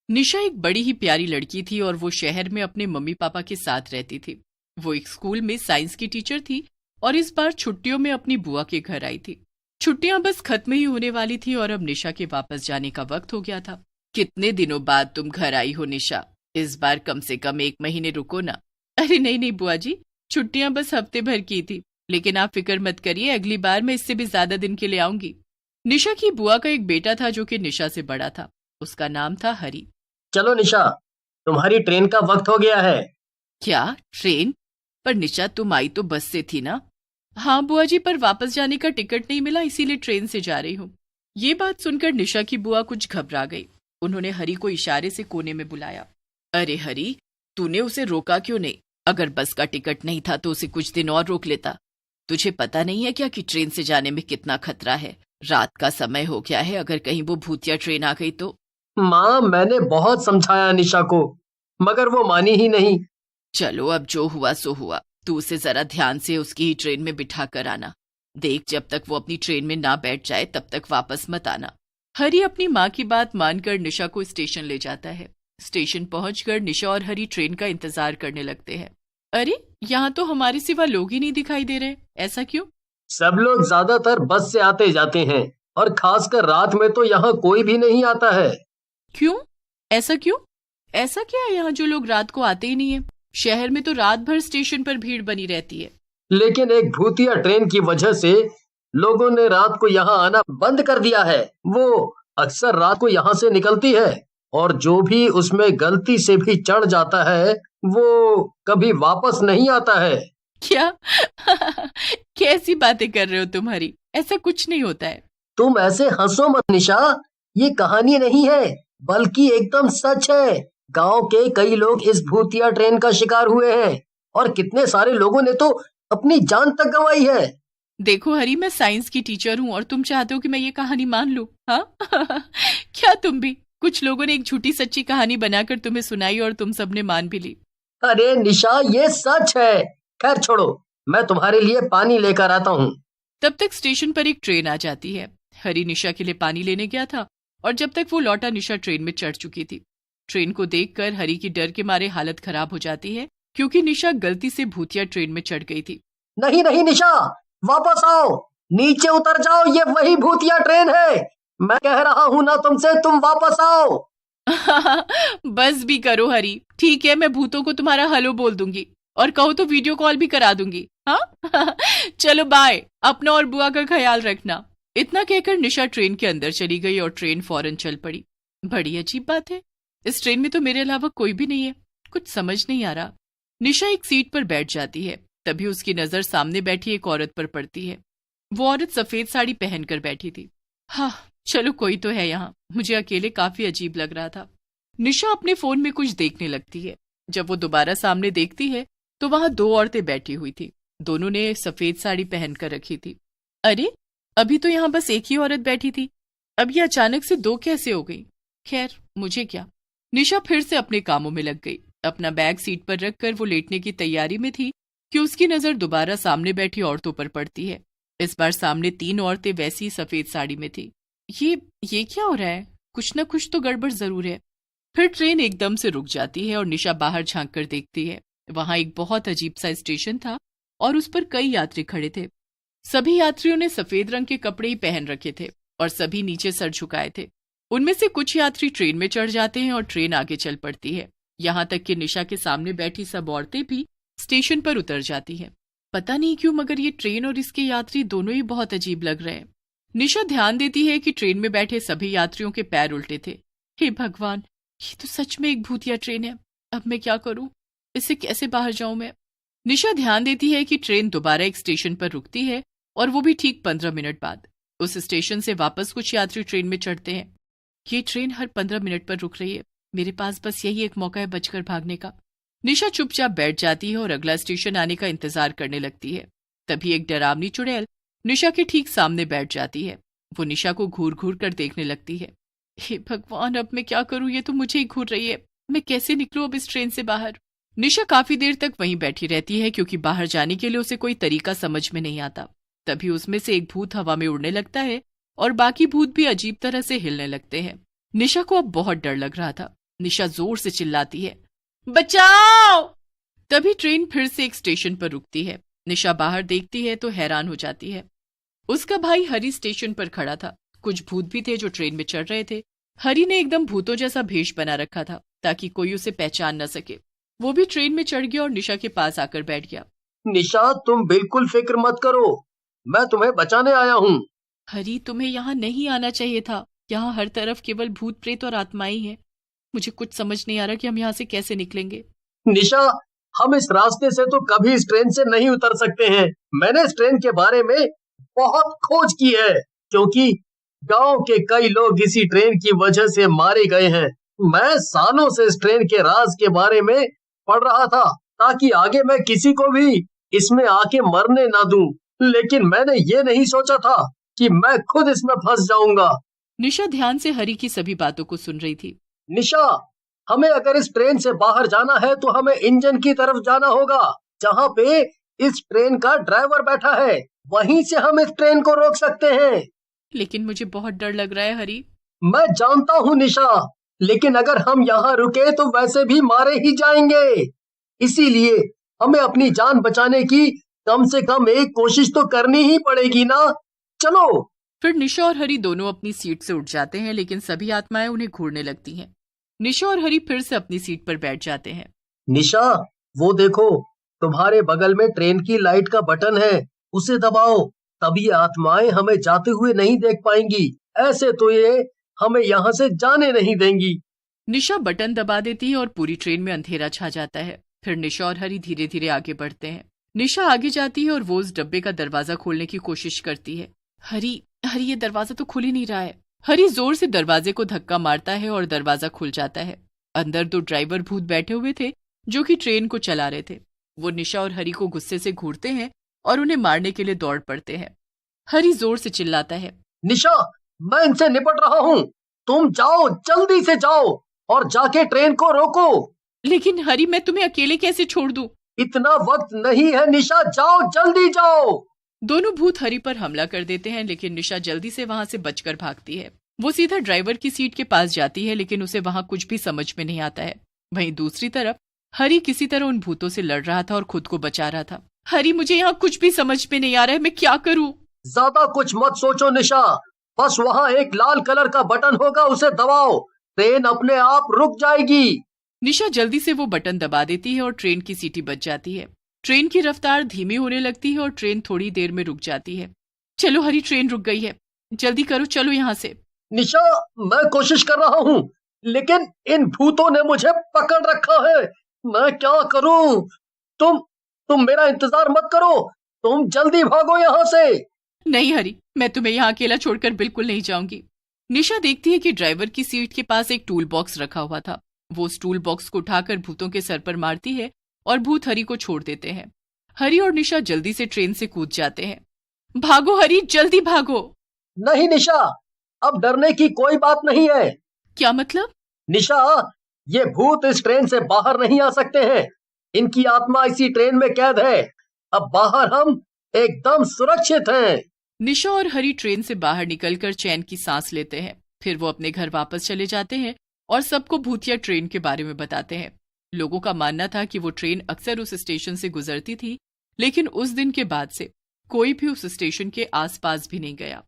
निशा एक बड़ी ही प्यारी लड़की थी और वो शहर में अपने मम्मी पापा के साथ रहती थी। वो एक स्कूल में साइंस की टीचर थी और इस बार छुट्टियों में अपनी बुआ के घर आई थी। छुट्टियां बस खत्म ही होने वाली थी और अब निशा के वापस जाने का वक्त हो गया था। कितने दिनों बाद तुम घर आई हो निशा, इस बार कम से कम 1 महीने रुको ना। अरे नहीं नहीं बुआ जी, छुट्टियां बस हफ्ते भर की थी, लेकिन आप फिक्र मत करिए, अगली बार मैं इससे भी ज्यादा दिन के लिए आऊंगी। निशा की बुआ का एक बेटा था जो कि निशा से बड़ा था। उसका नाम था हरी। चलो निशा, तुम्हारी ट्रेन का वक्त हो गया है। क्या ट्रेन? पर निशा तुम आई तो बस से थी ना? हाँ बुआ जी, पर वापस जाने का टिकट नहीं मिला, इसीलिए ट्रेन से जा रही हूँ। ये बात सुनकर निशा की बुआ कुछ घबरा गई। उन्होंने हरी को इशारे से कोने में बुलाया। अरे हरी, तूने उसे रोका क्यों नहीं? अगर बस का टिकट नहीं था तो उसे कुछ दिन और रोक लेता। तुझे पता नहीं है क्या कि ट्रेन से जाने में कितना खतरा है? रात का समय हो गया है, अगर कहीं वो भूतिया ट्रेन आ गई तो। माँ, मैंने बहुत समझाया निशा को, मगर वो मानी ही नहीं। चलो अब जो हुआ सो हुआ, तू उसे जरा ध्यान से उसकी ही ट्रेन में बिठा कर आना। देख, जब तक वो अपनी ट्रेन में ना बैठ जाए तब तक वापस मत आना। हरी अपनी माँ की बात मानकर निशा को स्टेशन ले जाता है। स्टेशन पहुंचकर निशा और हरी ट्रेन का इंतजार करने लगते हैं। अरे, यहाँ तो हमारे सिवा लोग ही नहीं दिखाई दे रहे, ऐसा क्यों? सब लोग ज्यादातर बस से आते जाते हैं और खासकर रात में तो यहाँ कोई भी नहीं आता है। क्यों? ऐसा क्यों? ऐसा क्या है यहाँ जो लोग रात को आते ही नहीं है? शहर में तो रात भर स्टेशन पर भीड़ बनी रहती है। लेकिन एक भूतिया ट्रेन की वजह से लोगों ने रात को यहाँ आना बंद कर दिया है। वो अक्सर रात को यहाँ से निकलती है और जो भी उसमें गलती से भी चढ़ जाता है वो कभी वापस नहीं आता है। क्या? कैसी बातें कर रहे हो तुम हरी? ऐसा कुछ नहीं होता है। तुम ऐसे हंसो मत निशा, ये कहानी नहीं है बल्कि एकदम सच है। गांव के कई लोग इस भूतिया ट्रेन का शिकार हुए हैं और कितने सारे लोगों ने तो अपनी जान तक गंवाई है। देखो हरी, मैं साइंस की टीचर हूँ और तुम चाहते हो कि मैं ये कहानी मान लूं? हाँ? क्या तुम भी? कुछ लोगों ने एक झूठी सच्ची कहानी बनाकर तुम्हें सुनाई और तुम सबने मान भी ली। अरे निशा, ये सच है। खैर छोड़ो, मैं तुम्हारे लिए पानी लेकर आता हूँ। तब तक स्टेशन पर एक ट्रेन आ जाती है। हरी निशा के लिए पानी लेने गया था और जब तक वो लौटा निशा ट्रेन में चढ़ चुकी थी। ट्रेन को देखकर हरी की डर के मारे हालत खराब हो जाती है, क्योंकि निशा गलती से भूतिया ट्रेन में चढ़ गई थी। नहीं नहीं निशा, वापस आओ, नीचे उतर जाओ, ये वही भूतिया ट्रेन है। मैं कह रहा हूँ ना तुमसे, तुम वापस आओ। बस भी करो हरी, ठीक है, मैं भूतों को तुम्हारा हेलो बोल दूंगी और कहो तो वीडियो कॉल भी करा दूंगी। हाँ? चलो बाय, अपना और बुआ का ख्याल रखना। इतना कहकर निशा ट्रेन के अंदर चली गई और ट्रेन फौरन चल पड़ी। बड़ी अजीब बात है, इस ट्रेन में तो मेरे अलावा कोई भी नहीं है। कुछ समझ नहीं आ रहा। निशा एक सीट पर बैठ जाती है, तभी उसकी नजर सामने बैठी एक औरत पर पड़ती है। वो औरत सफेद साड़ी पहनकर बैठी थी। हाँ, चलो कोई तो है यहाँ, मुझे अकेले काफी अजीब लग रहा था। निशा अपने फोन में कुछ देखने लगती है। जब वो दोबारा सामने देखती है तो वहां 2 औरतें बैठी हुई थी। दोनों ने सफेद साड़ी पहनकर रखी थी। अरे, अभी तो यहाँ बस एक ही औरत बैठी थी, अब ये अचानक से 2 कैसे हो गई? खैर, मुझे क्या। निशा फिर से अपने कामों में लग गई। अपना बैग सीट पर रखकर वो लेटने की तैयारी में थी कि उसकी नजर दोबारा सामने बैठी औरतों पर पड़ती है। इस बार सामने 3 औरतें वैसी सफेद साड़ी में थी। ये क्या हो रहा है? कुछ ना कुछ तो गड़बड़ जरूर है। फिर ट्रेन एकदम से रुक जाती है और निशा बाहर झांक कर देखती है। वहां एक बहुत अजीब सा स्टेशन था और उस पर कई यात्री खड़े थे। सभी यात्रियों ने सफेद रंग के कपड़े ही पहन रखे थे और सभी नीचे सर झुकाए थे। उनमें से कुछ यात्री ट्रेन में चढ़ जाते हैं और ट्रेन आगे चल पड़ती है। यहाँ तक कि निशा के सामने बैठी सब औरतें भी स्टेशन पर उतर जाती हैं। पता नहीं क्यों, मगर ये ट्रेन और इसके यात्री दोनों ही बहुत अजीब लग रहे हैं। निशा ध्यान देती है कि ट्रेन में बैठे सभी यात्रियों के पैर उल्टे थे। हे भगवान, ये तो सच में एक भूतिया ट्रेन है। अब मैं क्या करूं? इससे कैसे बाहर जाऊं मैं? निशा ध्यान देती है कि ट्रेन दोबारा एक स्टेशन पर रुकती है और वो भी ठीक 15 मिनट बाद। उस स्टेशन से वापस कुछ यात्री ट्रेन में चढ़ते हैं। ये ट्रेन हर 15 मिनट पर रुक रही है। मेरे पास बस यही एक मौका है बचकर भागने का। निशा चुपचाप बैठ जाती है और अगला स्टेशन आने का इंतजार करने लगती है। तभी एक डरावनी चुड़ैल निशा के ठीक सामने बैठ जाती है। वो निशा को घूर घूर कर देखने लगती है। हे भगवान, अब मैं क्या करूं? ये तो मुझे ही घूर रही है। मैं कैसे निकलूं अब इस ट्रेन से बाहर? निशा काफी देर तक वहीं बैठी रहती है, क्योंकि बाहर जाने के लिए उसे कोई तरीका समझ में नहीं आता। तभी उसमें से एक भूत हवा में उड़ने लगता है और बाकी भूत भी अजीब तरह से हिलने लगते हैं। निशा को अब बहुत डर लग रहा था। निशा जोर से चिल्लाती है, बचाओ। तभी ट्रेन फिर से एक स्टेशन पर रुकती है। निशा बाहर देखती है तो हैरान हो जाती है। उसका भाई हरी स्टेशन पर खड़ा था। कुछ भूत भी थे जो ट्रेन में चढ़ रहे थे। हरी ने एकदम भूतों जैसा भेष बना रखा था ताकि कोई उसे पहचान न सके। वो भी ट्रेन में चढ़ गया और निशा के पास आकर बैठ गया। निशा, तुम बिल्कुल फिक्र मत करो, मैं तुम्हें बचाने आया हूँ। हरी, तुम्हें यहाँ नहीं आना चाहिए था। यहाँ हर तरफ केवल भूत प्रेत और आत्माएं हैं। मुझे कुछ समझ नहीं आ रहा कि हम यहाँ से कैसे निकलेंगे। निशा, हम इस रास्ते से तो कभी इस ट्रेन से नहीं उतर सकते हैं। मैंने इस ट्रेन के बारे में बहुत खोज की है, क्योंकि गांव के कई लोग इसी ट्रेन की वजह से मारे गए हैं। मैं सालों से इस ट्रेन के राज के बारे में पढ़ रहा था ताकि आगे मैं किसी को भी इसमें आके मरने ना दूं, लेकिन मैंने ये नहीं सोचा था कि मैं खुद इसमें फंस जाऊंगा। निशा ध्यान से हरी की सभी बातों को सुन रही थी। निशा, हमें अगर इस ट्रेन से बाहर जाना है तो हमें इंजन की तरफ जाना होगा, जहाँ पे इस ट्रेन का ड्राइवर बैठा है। वहीं से हम इस ट्रेन को रोक सकते हैं। लेकिन मुझे बहुत डर लग रहा है हरी। मैं जानता हूँ निशा, लेकिन अगर हम यहाँ रुके तो वैसे भी मारे ही जाएंगे। इसीलिए हमें अपनी जान बचाने की कम से कम एक कोशिश तो करनी ही पड़ेगी ना। चलो। फिर निशा और हरी दोनों अपनी सीट से उठ जाते हैं, लेकिन सभी आत्माएं उन्हें घूरने लगती हैं। निशा और हरी फिर से अपनी सीट पर बैठ जाते हैं। निशा, वो देखो, तुम्हारे बगल में ट्रेन की लाइट का बटन है, उसे दबाओ, तभी आत्माएं हमें जाते हुए नहीं देख पाएंगी। ऐसे तो ये हमें यहाँ से जाने नहीं देंगी। निशा बटन दबा देती है और पूरी ट्रेन में अंधेरा छा जाता है। फिर निशा और हरी धीरे धीरे आगे बढ़ते हैं। निशा आगे जाती है और वो उस डब्बे का दरवाजा खोलने की कोशिश करती है। हरी, ये दरवाजा तो खुल ही नहीं रहा है। हरी जोर से दरवाजे को धक्का मारता है और दरवाजा खुल जाता है। अंदर 2 ड्राइवर भूत बैठे हुए थे जो कि ट्रेन को चला रहे थे। वो निशा और हरी को गुस्से से घूरते हैं और उन्हें मारने के लिए दौड़ पड़ते हैं। हरी जोर से चिल्लाता है, निशा, मैं इनसे निपट रहा हूँ, तुम जाओ, जल्दी से जाओ और जाके ट्रेन को रोको। लेकिन हरी, मैं तुम्हें अकेले कैसे छोड़ दूं? इतना वक्त नहीं है निशा, जाओ, जल्दी जाओ। दोनों भूत हरी पर हमला कर देते हैं, लेकिन निशा जल्दी से वहां से बचकर भागती है। वो सीधा ड्राइवर की सीट के पास जाती है, लेकिन उसे वहां कुछ भी समझ में नहीं आता है। वहीं दूसरी तरफ हरी किसी तरह उन भूतों से लड़ रहा था और खुद को बचा रहा था। हरी, मुझे यहाँ कुछ भी समझ में नहीं आ रहा है, मैं क्या करूँ? ज्यादा कुछ मत सोचो निशा, बस वहाँ एक लाल कलर का बटन होगा, उसे दबाओ, ट्रेन अपने आप रुक जाएगी। निशा जल्दी से वो बटन दबा देती है और ट्रेन की सीटी बज जाती है। ट्रेन की रफ्तार धीमी होने लगती है और ट्रेन थोड़ी देर में रुक जाती है। चलो हरी, ट्रेन रुक गई है, जल्दी करो, चलो यहाँ से। निशा, मैं कोशिश कर रहा हूँ, लेकिन इन भूतों ने मुझे पकड़ रखा है। मैं क्या करूँ? तुम मेरा इंतजार मत करो, तुम जल्दी भागो यहाँ से। नहीं हरी, मैं तुम्हें यहाँ अकेला छोड़कर बिल्कुल नहीं जाऊंगी। निशा देखती है कि ड्राइवर की सीट के पास एक टूल बॉक्स रखा हुआ था। वो उस टूल बॉक्स को उठाकर भूतों के सर पर मारती है और भूत हरी को छोड़ देते हैं। हरी और निशा जल्दी से ट्रेन से कूद जाते हैं। भागो हरी, जल्दी भागो। नहीं निशा, अब डरने की कोई बात नहीं है। क्या मतलब? निशा, ये भूत इस ट्रेन से बाहर नहीं आ सकते हैं। इनकी आत्मा इसी ट्रेन में कैद है। अब बाहर हम एकदम सुरक्षित हैं। निशा और हरी ट्रेन से बाहर निकलकर चैन की सांस लेते हैं। फिर वो अपने घर वापस चले जाते हैं और सबको भूतिया ट्रेन के बारे में बताते हैं। लोगों का मानना था कि वो ट्रेन अक्सर उस स्टेशन से गुजरती थी, लेकिन उस दिन के बाद से कोई भी उस स्टेशन के आसपास भी नहीं गया।